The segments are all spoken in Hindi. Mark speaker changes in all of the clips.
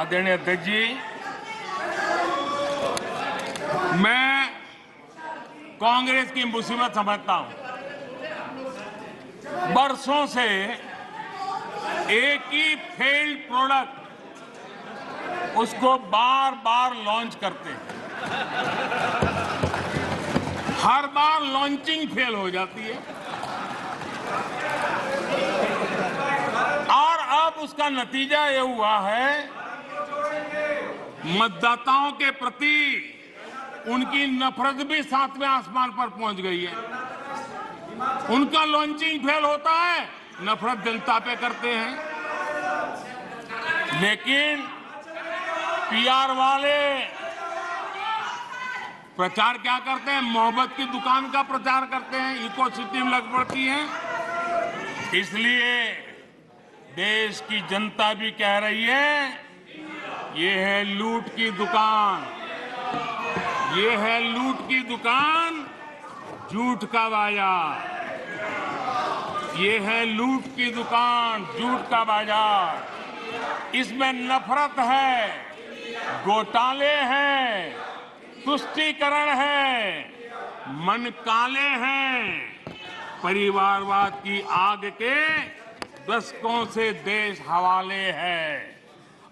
Speaker 1: आदरणीय अध्यक्ष जी, मैं कांग्रेस की मुसीबत समझता हूं। बरसों से एक ही फेल्ड प्रोडक्ट उसको बार बार लॉन्च करते हैं, हर बार लॉन्चिंग फेल हो जाती है और अब उसका नतीजा ये हुआ है मतदाताओं के प्रति उनकी नफरत भी 7वें आसमान पर पहुंच गई है। उनका लॉन्चिंग फेल होता है, नफरत जनता पे करते हैं। लेकिन पीआर वाले प्रचार क्या करते हैं? मोहब्बत की दुकान का प्रचार करते हैं, इकोसिस्टम लग पड़ती है। इसलिए देश की जनता भी कह रही है ये है लूट की दुकान, ये है लूट की दुकान, झूठ का बाजार। ये है लूट की दुकान, झूठ का बाजार। इसमें नफरत है, घोटाले हैं, तुष्टीकरण है, मन काले हैं। परिवारवाद की आग के दशकों से देश हवाले है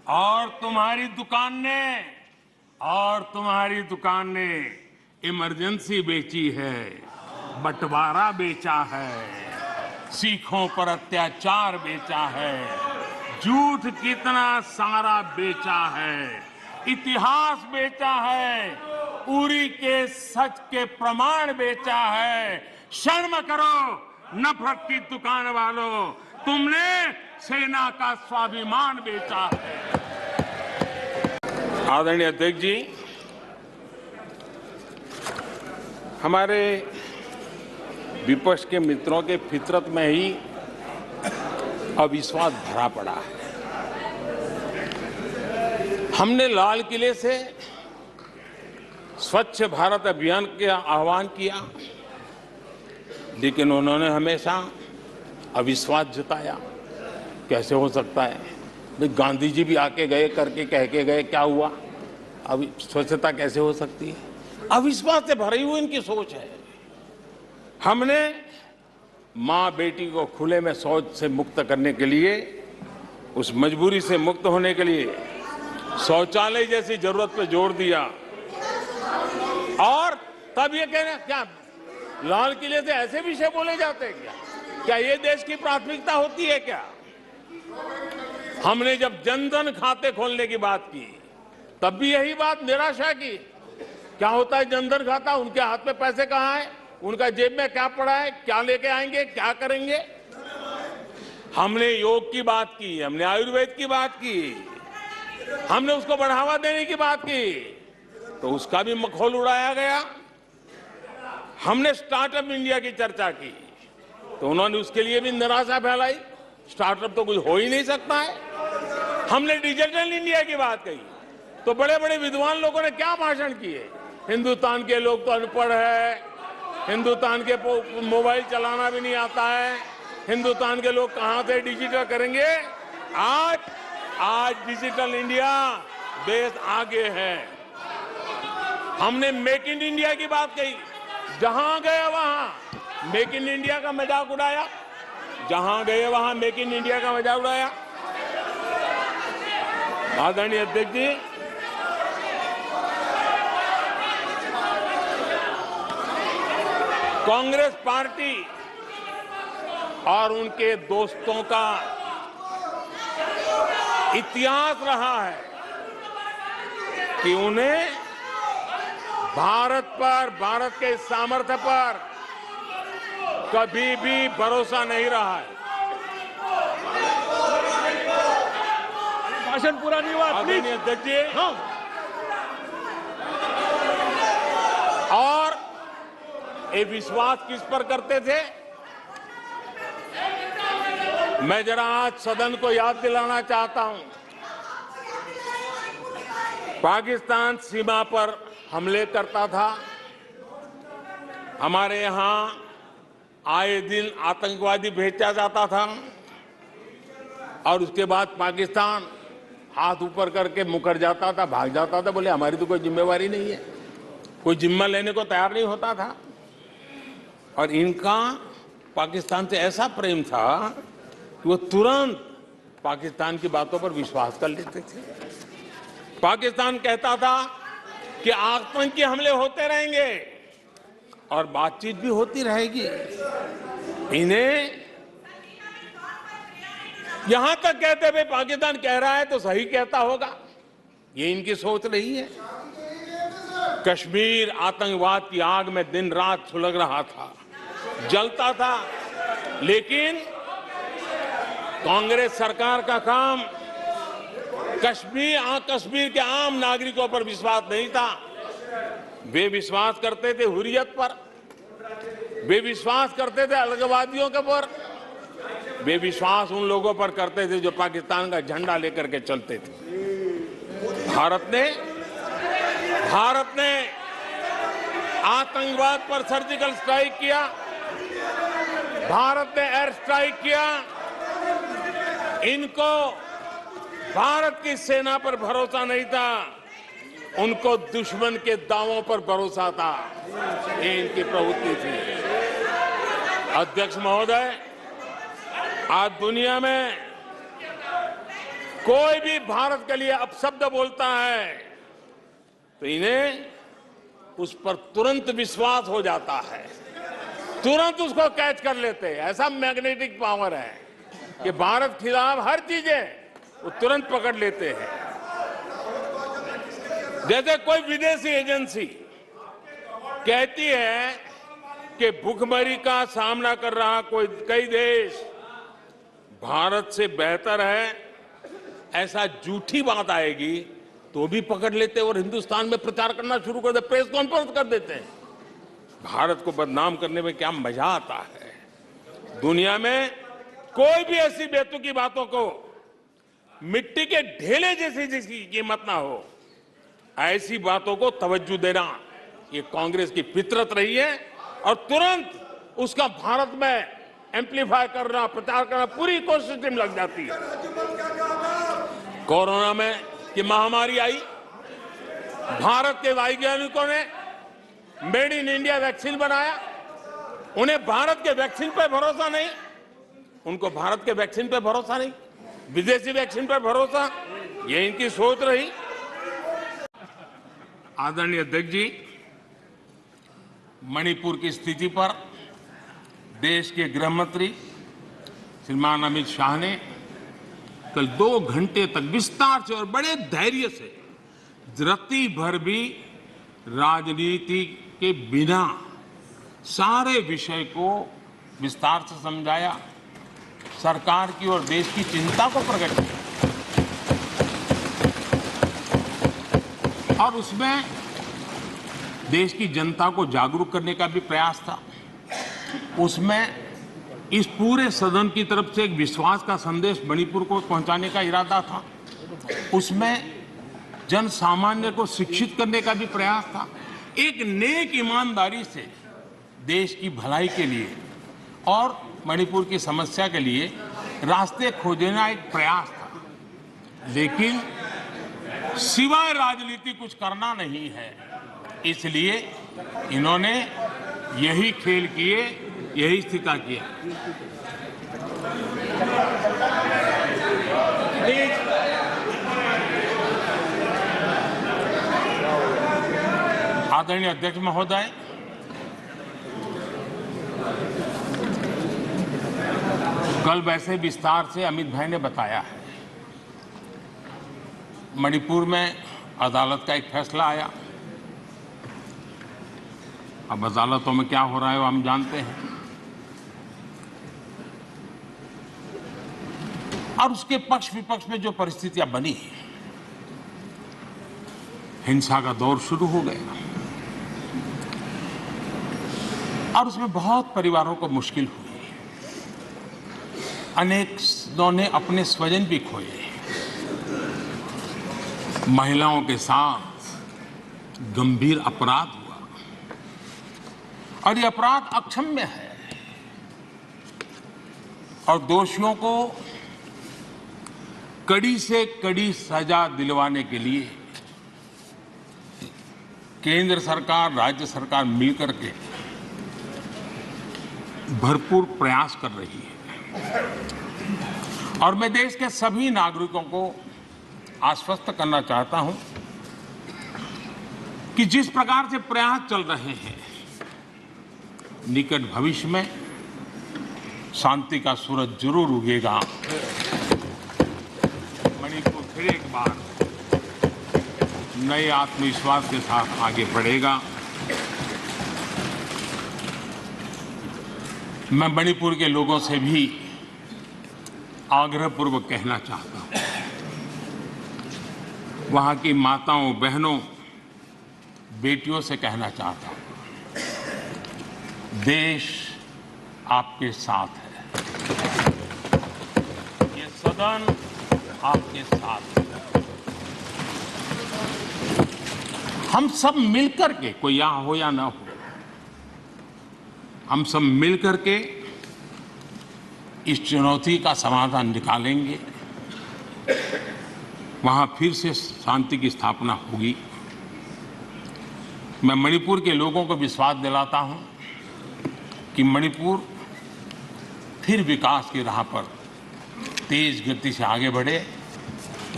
Speaker 1: और तुम्हारी दुकान ने इमरजेंसी बेची है, बंटवारा बेचा है, सिखों पर अत्याचार बेचा है, झूठ कितना सारा बेचा है, इतिहास बेचा है, उरी के सच के प्रमाण बेचा है। शर्म करो नफरत की दुकान वालों, तुमने सेना का स्वाभिमान बेचा है। आदरणीय अध्यक्ष जी, हमारे विपक्ष के मित्रों के फितरत में ही अविश्वास भरा पड़ा है। हमने लाल किले से स्वच्छ भारत अभियान का आह्वान किया, लेकिन उन्होंने हमेशा अविश्वास जताया। कैसे हो सकता है? भाई गांधी जी भी आके गए, करके कह के गए, क्या हुआ? अब स्वच्छता कैसे हो सकती है? अविश्वास से भरी हुई इनकी सोच है। हमने मां बेटी को खुले में शौच से मुक्त करने के लिए, उस मजबूरी से मुक्त होने के लिए शौचालय जैसी जरूरत पर जोर दिया और तब ये कहना क्या लाल किले से ऐसे विषय बोले जाते हैं? क्या ये देश की प्राथमिकता होती है क्या? हमने जब जनधन खाते खोलने की बात की तब भी यही बात निराशा की। क्या होता है जनधन खाता? उनके हाथ में पैसे कहां है? उनका जेब में क्या पड़ा है? क्या लेके आएंगे? क्या करेंगे? हमने योग की बात की, हमने आयुर्वेद की बात की, हमने उसको बढ़ावा देने की बात की, तो उसका भी मखौल उड़ाया गया। हमने स्टार्टअप इंडिया की चर्चा की तो उन्होंने उसके लिए भी निराशा फैलाई। स्टार्टअप तो कुछ हो ही नहीं सकता है। हमने डिजिटल इंडिया की बात कही तो बड़े बड़े विद्वान लोगों ने क्या भाषण किए? हिंदुस्तान के लोग तो अनपढ़ है, हिंदुस्तान के मोबाइल चलाना भी नहीं आता है, हिंदुस्तान के लोग कहां से डिजिटल करेंगे? आज डिजिटल इंडिया देश आगे है। हमने मेक इन इंडिया की बात कही, जहां गए वहां मेक इन इंडिया का मजाक उड़ाया, जहां गए वहां मेक इन इंडिया का मजाक उड़ाया। आदरणीय अध्यक्ष जी, कांग्रेस पार्टी और उनके दोस्तों का इतिहास रहा है कि उन्हें भारत पर, भारत के सामर्थ्य पर कभी भी भरोसा नहीं रहा है।
Speaker 2: भाषण पूरा नहीं हुआ।
Speaker 1: आदरणीय अध्यक्ष जी, और ये विश्वास किस पर करते थे? मैं जरा आज सदन को याद दिलाना चाहता हूं। पाकिस्तान सीमा पर हमले करता था, हमारे यहां आए दिन आतंकवादी भेजा जाता था और उसके बाद पाकिस्तान हाथ ऊपर करके मुकर जाता था, भाग जाता था, बोले हमारी तो कोई जिम्मेवारी नहीं है, कोई जिम्मा लेने को तैयार नहीं होता था। और इनका पाकिस्तान से ऐसा प्रेम था कि वो तुरंत पाकिस्तान की बातों पर विश्वास कर लेते थे। पाकिस्तान कहता था कि आतंकी हमले होते रहेंगे और बातचीत भी होती रहेगी। इन्हें यहां तक कहते भाई पाकिस्तान कह रहा है तो सही कहता होगा, ये इनकी सोच रही है। कश्मीर आतंकवाद की आग में दिन रात सुलग रहा था, जलता था, लेकिन कांग्रेस सरकार का काम कश्मीर के आम नागरिकों पर विश्वास नहीं था। वे विश्वास करते थे हुर्रियत पर, वे विश्वास करते थे अलगवादियों के पर, वे विश्वास उन लोगों पर करते थे जो पाकिस्तान का झंडा लेकर के चलते थे। भारत ने आतंकवाद पर सर्जिकल स्ट्राइक किया, भारत ने एयर स्ट्राइक किया। इनको भारत की सेना पर भरोसा नहीं था, उनको दुश्मन के दावों पर भरोसा था। ये इनकी प्रवृत्ति थी। अध्यक्ष महोदय, आज दुनिया में कोई भी भारत के लिए अपशब्द बोलता है तो इन्हें उस पर तुरंत विश्वास हो जाता है, तुरंत उसको कैच कर लेते हैं। ऐसा मैग्नेटिक पावर है कि भारत खिलाफ हर चीजें वो तुरंत पकड़ लेते हैं। जैसे कोई विदेशी एजेंसी कहती है कि भूखमरी का सामना कर रहा कई देश भारत से बेहतर है, ऐसा झूठी बात आएगी तो भी पकड़ लेते और हिंदुस्तान में प्रचार करना शुरू कर देते, प्रेस कॉन्फ्रेंस कर देते हैं। भारत को बदनाम करने में क्या मजा आता है। दुनिया में कोई भी ऐसी बेतुकी बातों को मिट्टी के ढेले जैसी जिसकी कीमत ना हो, ऐसी बातों को तवज्जो देना ये कांग्रेस की फितरत रही है और तुरंत उसका भारत में एम्पलीफाई करना, प्रचार करना पूरी कोशिश में लग जाती है। कोरोना में की महामारी आई, भारत के वैज्ञानिकों ने मेड इन इंडिया वैक्सीन बनाया, उन्हें भारत के वैक्सीन पर भरोसा नहीं, उनको भारत के वैक्सीन पर भरोसा नहीं, विदेशी वैक्सीन पर भरोसा, ये इनकी सोच रही। आदरणीय अध्यक्ष जी, मणिपुर की स्थिति पर देश के गृह मंत्री श्रीमान अमित शाह ने कल 2 घंटे तक विस्तार से और बड़े धैर्य से रत्ती भर भी राजनीति के बिना सारे विषय को विस्तार से समझाया, सरकार की और देश की चिंता को प्रकट किया और उसमें देश की जनता को जागरूक करने का भी प्रयास था। उसमें इस पूरे सदन की तरफ से एक विश्वास का संदेश मणिपुर को पहुंचाने का इरादा था। उसमें जन सामान्य को शिक्षित करने का भी प्रयास था। एक नेक ईमानदारी से देश की भलाई के लिए और मणिपुर की समस्या के लिए रास्ते खोजना एक प्रयास था, लेकिन सिवाय राजनीति कुछ करना नहीं है। इसलिए इन्होंने यही खेल किए, यही स्थिति किया। आदरणीय अध्यक्ष महोदय, कल वैसे विस्तार से अमित भाई ने बताया है, मणिपुर में अदालत का एक फैसला आया। अब अदालतों में क्या हो रहा है वो हम जानते हैं, और उसके पक्ष विपक्ष में जो परिस्थितियां बनी, हिंसा का दौर शुरू हो गया और उसमें बहुत परिवारों को मुश्किल हुई। अनेकों ने अपने स्वजन भी खोए। महिलाओं के साथ गंभीर अपराध हुआ और ये अपराध अक्षम्य है और दोषियों को कड़ी से कड़ी सजा दिलवाने के लिए केंद्र सरकार, राज्य सरकार मिलकर के भरपूर प्रयास कर रही है। और मैं देश के सभी नागरिकों को आश्वस्त करना चाहता हूं कि जिस प्रकार से प्रयास चल रहे हैं, निकट भविष्य में शांति का सूरज जरूर उगेगा। मणिपुर फिर एक बार नए आत्मविश्वास के साथ आगे बढ़ेगा। मैं मणिपुर के लोगों से भी आग्रहपूर्वक कहना चाहता हूं, वहां की माताओं, बहनों, बेटियों से कहना चाहता हूं, देश आपके साथ है, ये सदन आपके साथ है। हम सब मिलकर के, कोई यहां हो या ना हो, हम सब मिलकर के इस चुनौती का समाधान निकालेंगे। वहां फिर से शांति की स्थापना होगी। मैं मणिपुर के लोगों को विश्वास दिलाता हूं कि मणिपुर फिर विकास की राह पर तेज गति से आगे बढ़े,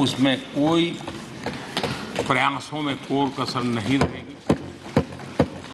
Speaker 1: उसमें कोई प्रयासों में कोई कसर नहीं रहेगी।